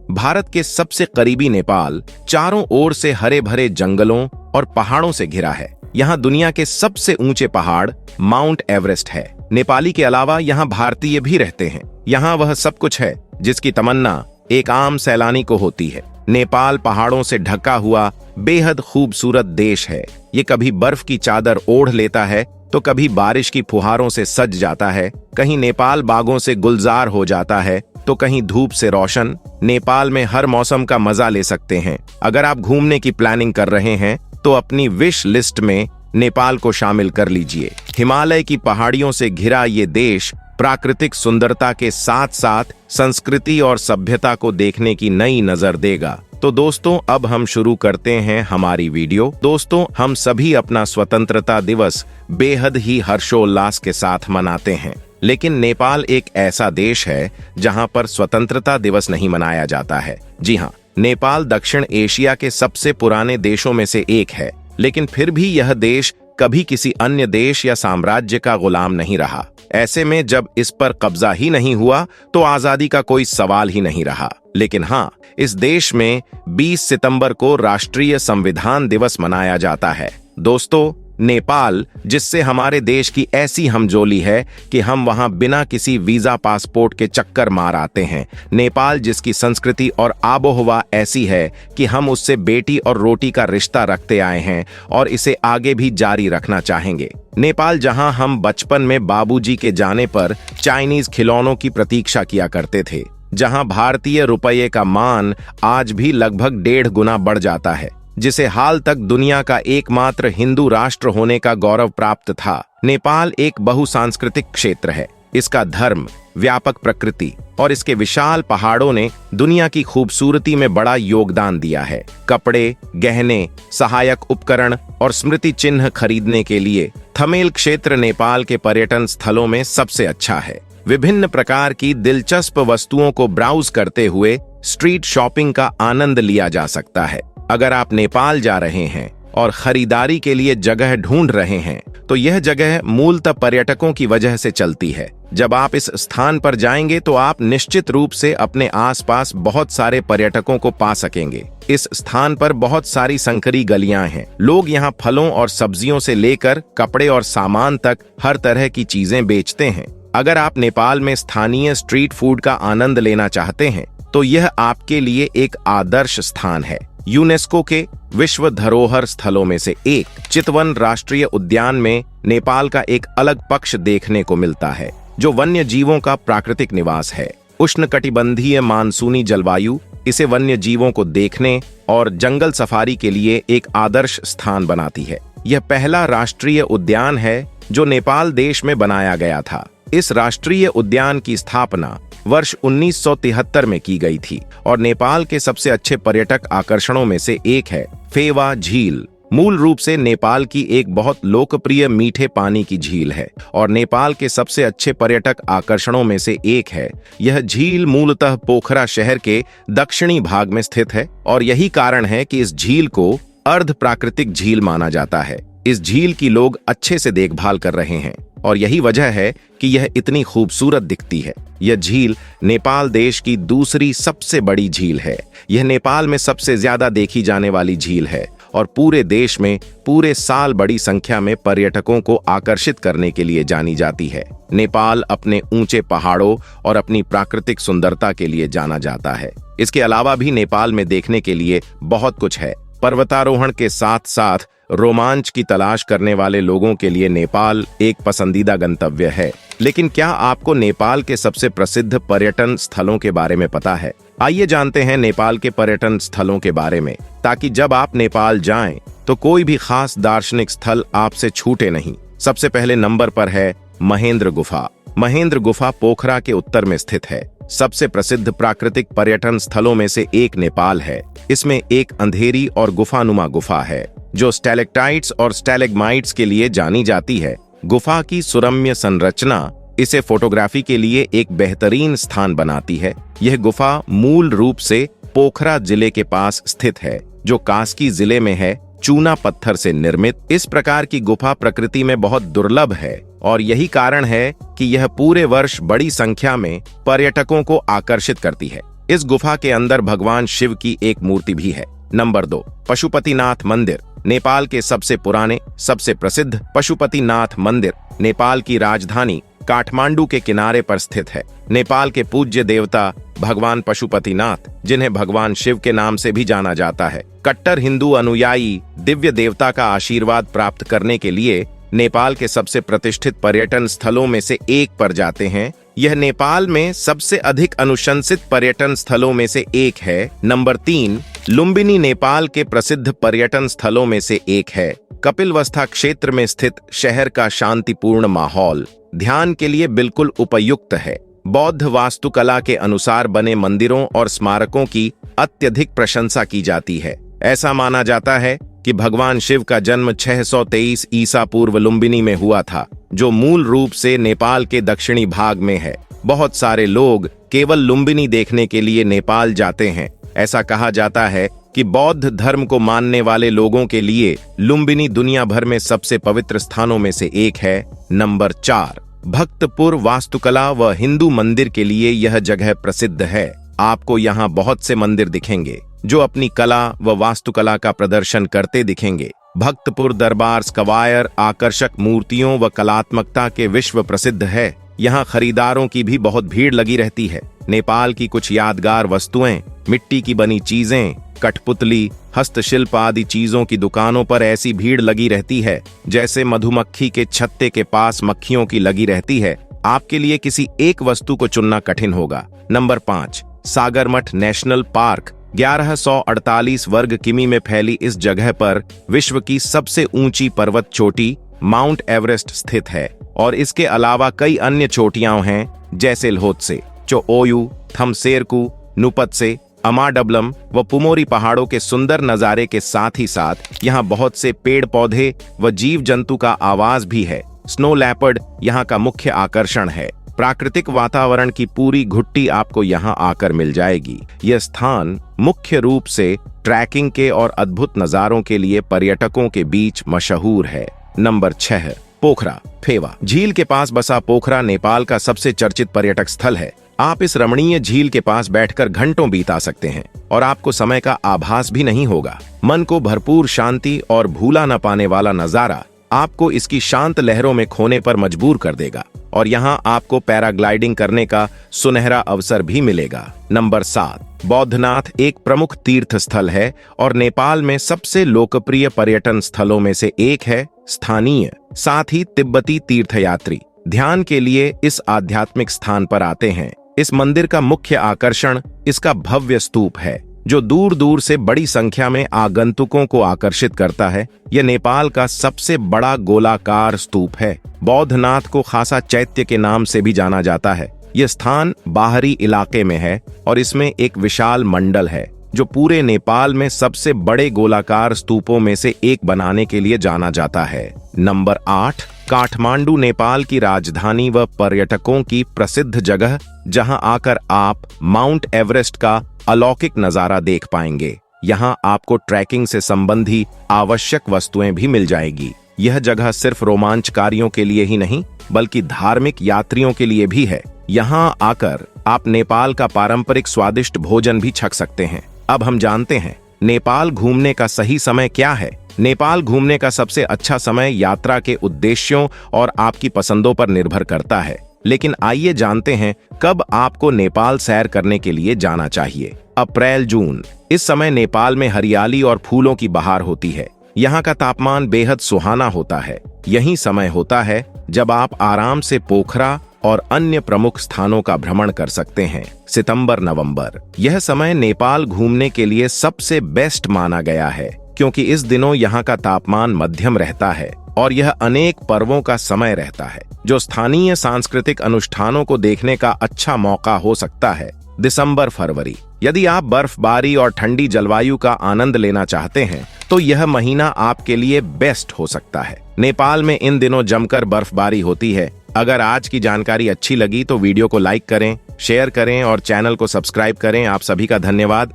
भारत के सबसे करीबी नेपाल चारों ओर से हरे भरे जंगलों और पहाड़ों से घिरा है। यहाँ दुनिया के सबसे ऊंचे पहाड़ माउंट एवरेस्ट है। नेपाली के अलावा यहाँ भारतीय भी रहते हैं। यहाँ वह सब कुछ है जिसकी तमन्ना एक आम सैलानी को होती है। नेपाल पहाड़ों से ढका हुआ बेहद खूबसूरत देश है। ये कभी बर्फ की चादर ओढ़ लेता है तो कभी बारिश की फुहारों से सज जाता है। कहीं नेपाल बागों से गुलजार हो जाता है तो कहीं धूप से रोशन। नेपाल में हर मौसम का मजा ले सकते हैं। अगर आप घूमने की प्लानिंग कर रहे हैं तो अपनी विश लिस्ट में नेपाल को शामिल कर लीजिए। हिमालय की पहाड़ियों से घिरा ये देश प्राकृतिक सुंदरता के साथ साथ संस्कृति और सभ्यता को देखने की नई नजर देगा। तो दोस्तों, अब हम शुरू करते हैं हमारी वीडियो। दोस्तों, हम सभी अपना स्वतंत्रता दिवस बेहद ही हर्षोल्लास के साथ मनाते हैं, लेकिन नेपाल एक ऐसा देश है जहां पर स्वतंत्रता दिवस नहीं मनाया जाता है। जी हाँ, नेपाल दक्षिण एशिया के सबसे पुराने देशों में से एक है, लेकिन फिर भी यह देश कभी किसी अन्य देश या साम्राज्य का गुलाम नहीं रहा। ऐसे में जब इस पर कब्जा ही नहीं हुआ तो आजादी का कोई सवाल ही नहीं रहा। लेकिन हाँ, इस देश में 20 सितंबर को राष्ट्रीय संविधान दिवस मनाया जाता है। दोस्तों, नेपाल जिससे हमारे देश की ऐसी हमजोली है कि हम वहां बिना किसी वीजा पासपोर्ट के चक्कर मार आते हैं। नेपाल जिसकी संस्कृति और आबोहवा ऐसी है कि हम उससे बेटी और रोटी का रिश्ता रखते आए हैं और इसे आगे भी जारी रखना चाहेंगे। नेपाल जहां हम बचपन में बाबूजी के जाने पर चाइनीज खिलौनों की प्रतीक्षा किया करते थे, जहां भारतीय रुपये का मान आज भी लगभग 1.5 गुना बढ़ जाता है, जिसे हाल तक दुनिया का एकमात्र हिंदू राष्ट्र होने का गौरव प्राप्त था। नेपाल एक बहुसांस्कृतिक क्षेत्र है। इसका धर्म, व्यापक प्रकृति और इसके विशाल पहाड़ों ने दुनिया की खूबसूरती में बड़ा योगदान दिया है। कपड़े, गहने, सहायक उपकरण और स्मृति चिन्ह खरीदने के लिए थमेल क्षेत्र नेपाल के पर्यटन स्थलों में सबसे अच्छा है। विभिन्न प्रकार की दिलचस्प वस्तुओं को ब्राउज करते हुए स्ट्रीट शॉपिंग का आनंद लिया जा सकता है। अगर आप नेपाल जा रहे हैं और खरीदारी के लिए जगह ढूंढ रहे हैं तो यह जगह मूलतः पर्यटकों की वजह से चलती है। जब आप इस स्थान पर जाएंगे तो आप निश्चित रूप से अपने आसपास बहुत सारे पर्यटकों को पा सकेंगे। इस स्थान पर बहुत सारी संकरी गलियां हैं। लोग यहां फलों और सब्जियों से लेकर कपड़े और सामान तक हर तरह की चीजें बेचते हैं। अगर आप नेपाल में स्थानीय स्ट्रीट फूड का आनंद लेना चाहते हैं तो यह आपके लिए एक आदर्श स्थान है। यूनेस्को के विश्व धरोहर स्थलों में से एक चितवन राष्ट्रीय उद्यान में नेपाल का एक अलग पक्ष देखने को मिलता है, जो वन्य जीवों का प्राकृतिक निवास है। उष्णकटिबंधीय मानसूनी जलवायु इसे वन्य जीवों को देखने और जंगल सफारी के लिए एक आदर्श स्थान बनाती है। यह पहला राष्ट्रीय उद्यान है जो नेपाल देश में बनाया गया था। इस राष्ट्रीय उद्यान की स्थापना वर्ष 1973 में की गई थी और नेपाल के सबसे अच्छे पर्यटक आकर्षणों में से एक है। फेवा झील मूल रूप से नेपाल की एक बहुत लोकप्रिय मीठे पानी की झील है और नेपाल के सबसे अच्छे पर्यटक आकर्षणों में से एक है। यह झील मूलतः पोखरा शहर के दक्षिणी भाग में स्थित है और यही कारण है कि इस झील को अर्ध प्राकृतिक झील माना जाता है। इस झील की लोग अच्छे से देखभाल कर रहे हैं और यही वजह है कि यह इतनी खूबसूरत दिखती है। यह झील नेपाल देश की दूसरी सबसे बड़ी झील है। यह नेपाल में सबसे ज्यादा देखी जाने वाली झील है और पूरे देश में पूरे साल बड़ी संख्या में पर्यटकों को आकर्षित करने के लिए जानी जाती है। नेपाल अपने ऊंचे पहाड़ों और अपनी प्राकृतिक सुंदरता के लिए जाना जाता है। इसके अलावा भी नेपाल में देखने के लिए बहुत कुछ है। पर्वतारोहण के साथ साथ रोमांच की तलाश करने वाले लोगों के लिए नेपाल एक पसंदीदा गंतव्य है। लेकिन क्या आपको नेपाल के सबसे प्रसिद्ध पर्यटन स्थलों के बारे में पता है? आइए जानते हैं नेपाल के पर्यटन स्थलों के बारे में, ताकि जब आप नेपाल जाएं तो कोई भी खास दार्शनिक स्थल आपसे छूटे नहीं। सबसे पहले नंबर पर है महेंद्र गुफा। महेंद्र गुफा पोखरा के उत्तर में स्थित है। सबसे प्रसिद्ध प्राकृतिक पर्यटन स्थलों में से एक नेपाल है। इसमें एक अंधेरी और गुफानुमा गुफा है जो स्टैलेक्टाइट्स और स्टैलेग्माइट्स के लिए जानी जाती है। गुफा की सुरम्य संरचना इसे फोटोग्राफी के लिए एक बेहतरीन स्थान बनाती है। यह गुफा मूल रूप से पोखरा जिले के पास स्थित है, जो कास्की जिले में है। चूना पत्थर से निर्मित इस प्रकार की गुफा प्रकृति में बहुत दुर्लभ है और यही कारण है कि यह पूरे वर्ष बड़ी संख्या में पर्यटकों को आकर्षित करती है। इस गुफा के अंदर भगवान शिव की एक मूर्ति भी है। नंबर 2, पशुपतिनाथ मंदिर। नेपाल के सबसे पुराने, सबसे प्रसिद्ध पशुपतिनाथ मंदिर नेपाल की राजधानी काठमांडू के किनारे पर स्थित है। नेपाल के पूज्य देवता भगवान पशुपतिनाथ, जिन्हें भगवान शिव के नाम से भी जाना जाता है, कट्टर हिंदू अनुयायी दिव्य देवता का आशीर्वाद प्राप्त करने के लिए नेपाल के सबसे प्रतिष्ठित पर्यटन स्थलों में से एक पर जाते हैं। यह नेपाल में सबसे अधिक अनुशंसित पर्यटन स्थलों में से एक है। नंबर 3, लुम्बिनी नेपाल के प्रसिद्ध पर्यटन स्थलों में से एक है। कपिलवस्ता क्षेत्र में स्थित शहर का शांतिपूर्ण माहौल ध्यान के लिए बिल्कुल उपयुक्त है। बौद्ध वास्तुकला के अनुसार बने मंदिरों और स्मारकों की अत्यधिक प्रशंसा की जाती है। ऐसा माना जाता है कि भगवान शिव का जन्म 623 ईसा पूर्व लुम्बिनी में हुआ था, जो मूल रूप से नेपाल के दक्षिणी भाग में है। बहुत सारे लोग केवल लुम्बिनी देखने के लिए नेपाल जाते हैं। ऐसा कहा जाता है कि बौद्ध धर्म को मानने वाले लोगों के लिए लुम्बिनी दुनिया भर में सबसे पवित्र स्थानों में से एक है। नंबर 4, भक्तपुर वास्तुकला व हिंदू मंदिर के लिए यह जगह प्रसिद्ध है। आपको यहाँ बहुत से मंदिर दिखेंगे जो अपनी कला व वास्तुकला का प्रदर्शन करते दिखेंगे। भक्तपुर दरबार स्क्वायर आकर्षक मूर्तियों व कलात्मकता के विश्व प्रसिद्ध है। यहाँ खरीदारों की भी बहुत भीड़ लगी रहती है। नेपाल की कुछ यादगार वस्तुएं, मिट्टी की बनी चीजें, कठपुतली, हस्तशिल्प आदि चीजों की दुकानों पर ऐसी भीड़ लगी रहती है जैसे मधुमक्खी के छत्ते के पास मक्खियों की लगी रहती है। आपके लिए किसी एक वस्तु को चुनना कठिन होगा। Number 5, सागरमठ national park. 1148 वर्ग किमी में फैली इस जगह पर विश्व की सबसे ऊंची पर्वत चोटी माउंट एवरेस्ट स्थित है और इसके अलावा कई अन्य चोटियां हैं जैसे ल्होत्से, चोओयू, थमसेरकू, नुपत्से, अमाडबलम व पुमोरी पहाड़ों के सुंदर नजारे के साथ ही साथ यहाँ बहुत से पेड़ पौधे व जीव जंतु का आवास भी है। स्नो लेपर्ड यहाँ का मुख्य आकर्षण है। प्राकृतिक वातावरण की पूरी घुट्टी आपको यहाँ आकर मिल जाएगी। यह स्थान मुख्य रूप से ट्रैकिंग के और अद्भुत नजारों के लिए पर्यटकों के बीच मशहूर है। नंबर 6, पोखरा फेवा। झील के पास बसा पोखरा नेपाल का सबसे चर्चित पर्यटक स्थल है। आप इस रमणीय झील के पास बैठकर घंटों बिता सकते हैं और आपको समय का आभास भी नहीं होगा। मन को भरपूर शांति और भूला न पाने वाला नजारा आपको इसकी शांत लहरों में खोने पर मजबूर कर देगा और यहाँ आपको पैराग्लाइडिंग करने का सुनहरा अवसर भी मिलेगा। नंबर 7, बौद्धनाथ एक प्रमुख तीर्थ स्थल है और नेपाल में सबसे लोकप्रिय पर्यटन स्थलों में से एक है। स्थानीय साथ ही तिब्बती तीर्थयात्री ध्यान के लिए इस आध्यात्मिक स्थान पर आते हैं। इस मंदिर का मुख्य आकर्षण इसका भव्य स्तूप है जो दूर दूर से बड़ी संख्या में आगंतुकों को आकर्षित करता है। यह नेपाल का सबसे बड़ा गोलाकार स्तूप है। बौद्धनाथ को खासा चैत्य के नाम से भी जाना जाता है। यह स्थान बाहरी इलाके में है और इसमें एक विशाल मंडल है जो पूरे नेपाल में सबसे बड़े गोलाकार स्तूपों में से एक बनाने के लिए जाना जाता है। नंबर 8, काठमांडू नेपाल की राजधानी व पर्यटकों की प्रसिद्ध जगह जहां आकर आप माउंट एवरेस्ट का अलौकिक नजारा देख पाएंगे। यहाँ आपको ट्रैकिंग से संबंधी आवश्यक वस्तुएं भी मिल जाएगी। यह जगह सिर्फ रोमांचकारियों के लिए ही नहीं बल्कि धार्मिक यात्रियों के लिए भी है। यहाँ आकर आप नेपाल का पारंपरिक स्वादिष्ट भोजन भी छक सकते हैं। अब हम जानते हैं नेपाल घूमने का सही समय क्या है। नेपाल घूमने का सबसे अच्छा समय यात्रा के उद्देश्यों और आपकी पसंदों पर निर्भर करता है, लेकिन आइए जानते हैं कब आपको नेपाल सैर करने के लिए जाना चाहिए। अप्रैल जून, इस समय नेपाल में हरियाली और फूलों की बहार होती है। यहाँ का तापमान बेहद सुहाना होता है। यही समय होता है जब आप आराम से पोखरा और अन्य प्रमुख स्थानों का भ्रमण कर सकते हैं। सितंबर नवंबर, यह समय नेपाल घूमने के लिए सबसे बेस्ट माना गया है क्योंकि इस दिनों यहाँ का तापमान मध्यम रहता है और यह अनेक पर्वों का समय रहता है जो स्थानीय सांस्कृतिक अनुष्ठानों को देखने का अच्छा मौका हो सकता है। दिसंबर फरवरी, यदि आप बर्फबारी और ठंडी जलवायु का आनंद लेना चाहते हैं तो यह महीना आपके लिए बेस्ट हो सकता है। नेपाल में इन दिनों जमकर बर्फबारी होती है। अगर आज की जानकारी अच्छी लगी तो वीडियो को लाइक करें, शेयर करें और चैनल को सब्सक्राइब करें। आप सभी का धन्यवाद।